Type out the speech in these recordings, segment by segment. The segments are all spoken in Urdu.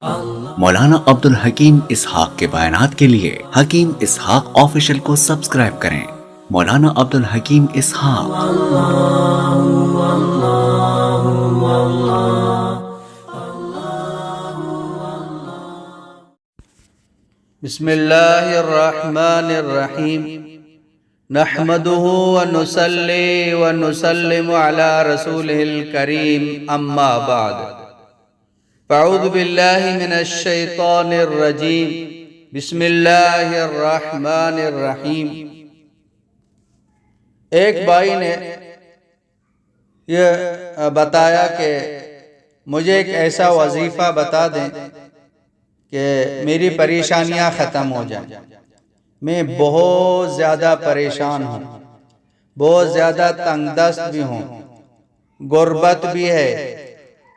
مولانا عبد الحکیم اسحاق کے بیانات کے لیے حکیم اسحاق آفیشل کو سبسکرائب کریں۔ مولانا عبد الحکیم اسحاق۔ بسم اللہ الرحمن الرحیم نحمده ونصلی ونسلم علی رسولہ الکریم اما بعد فاعوذ باللہ من الشیطان الرجیم بسم اللہ الرحمن الرحیم۔ ایک بھائی نے یہ بتایا کہ مجھے ایک ایسا وظیفہ بتا دیں کہ میری پریشانیاں ختم ہو جائیں۔ میں بہت زیادہ پریشان ہوں، بہت زیادہ تنگ دست بھی ہوں، غربت بھی ہے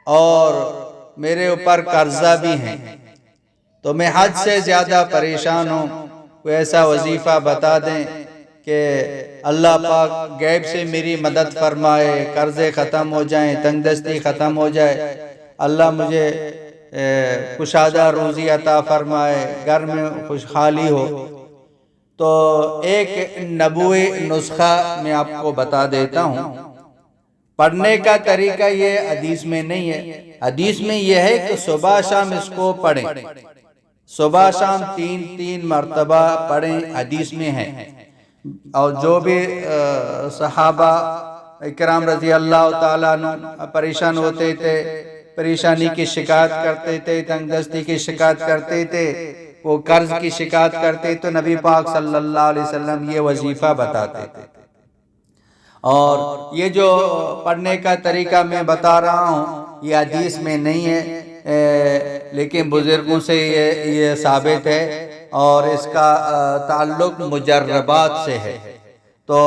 اور میرے اوپر قرضہ بھی ہے، تو میں حد سے زیادہ پریشان ہوں۔ کوئی ایسا وظیفہ بتا دیں کہ اللہ پاک غیب سے میری مدد فرمائے، قرضے ختم ہو جائیں، تنگ دستی ختم ہو جائے، اللہ مجھے کشادہ روزی عطا فرمائے، گھر میں خوشحالی ہو۔ تو ایک نبوی نسخہ میں آپ کو بتا دیتا ہوں۔ پڑھنے کا طریقہ یہ حدیث میں نہیں ہے، حدیث میں یہ ہے کہ صبح شام اس کو پڑھیں، صبح شام تین مرتبہ پڑھیں، حدیث میں ہے۔ اور جو بھی صحابہ اکرام رضی اللہ تعالیٰ عنہ پریشان ہوتے تھے، پریشانی کی شکایت کرتے تھے، تنگ دستی کی شکایت کرتے تھے، وہ قرض کی شکایت کرتے تو نبی پاک صلی اللہ علیہ وسلم یہ وظیفہ بتاتے تھے۔ اور یہ جو پڑھنے کا طریقہ میں بتا رہا ہوں یہ حدیث میں نہیں ہے، لیکن بزرگوں سے یہ ثابت ہے اور اس کا تعلق مجربات سے ہے۔ تو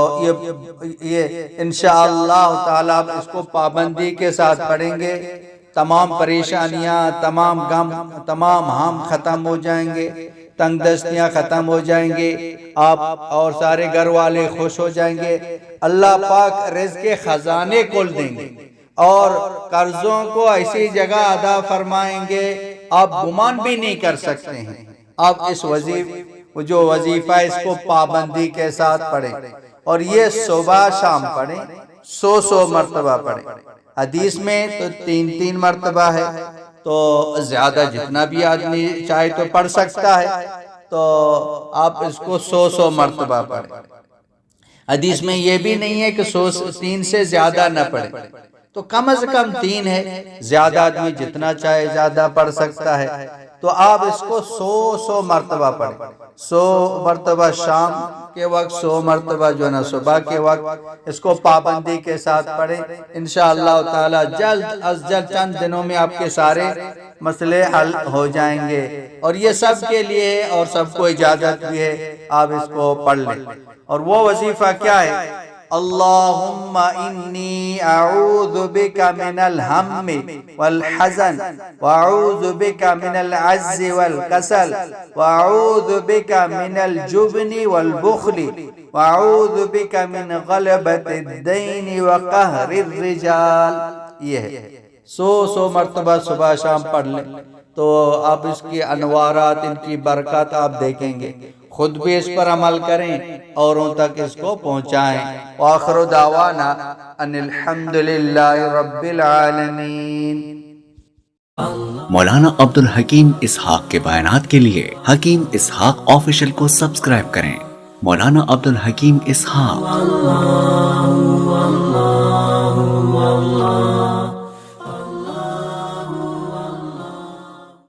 یہ انشاءاللہ تعالی اس کو پابندی کے ساتھ پڑھیں گے، تمام پریشانیاں، تمام غم، تمام ہم ختم ہو جائیں گے، تنگ دستیاں ختم ہو جائیں گے، آپ اور سارے گھر والے خوش ہو جائیں گے، اللہ پاک رزق کے خزانے کھول دیں گے اور قرضوں کو ایسی جگہ ادا فرمائیں گے آپ گمان بھی نہیں کر سکتے ہیں۔ آپ اس جو وظیفہ اس کو پابندی کے ساتھ پڑھیں اور یہ صبح شام پڑھیں، 100 مرتبہ پڑھیں۔ حدیث میں تو 3 مرتبہ ہے، تو زیادہ جتنا بھی آدمی چاہے تو پڑھ سکتا ہے، تو آپ اس کو 100 مرتبہ پڑھیں۔ حدیث میں یہ بھی نہیں ہے کہ 3 سے زیادہ نہ پڑھیں، تو کم از کم 3 ہے، زیادہ آدمی جتنا چاہے زیادہ پڑھ سکتا ہے، تو آپ اس کو 100 مرتبہ پڑھیں، 100 مرتبہ شام کے وقت، 100 مرتبہ جو نا صبح کے وقت، اس کو پابندی کے ساتھ پڑھیں۔ انشاءاللہ تعالی جلد از جلد چند دنوں میں آپ کے سارے مسئلے حل ہو جائیں گے، اور یہ سب کے لیے ہے اور سب کو اجازت بھی ہے، آپ اس کو پڑھ لیں۔ اور وہ وظیفہ کیا ہے؟ اللہم انی اعوذ بک من الہم والحزن، واعوذ بک من العجز والکسل، واعوذ بک من الجبن والبخل، واعوذ بک من غلبۃ الدین وقہر الرجال۔ یہ ہے 100 مرتبہ صبح شام پڑھ لیں تو آپ اس کی انوارات، ان کی برکات آپ دیکھیں گے، خود بھی اس پر عمل کریں اوروں تک اس کو پہنچائیں۔ وآخر دعوانا ان الحمدللہ رب العالمین۔ مولانا عبد الحکیم اسحاق کے بیانات کے لیے حکیم اسحاق آفیشل کو سبسکرائب کریں۔ مولانا عبد الحکیم اسحاق۔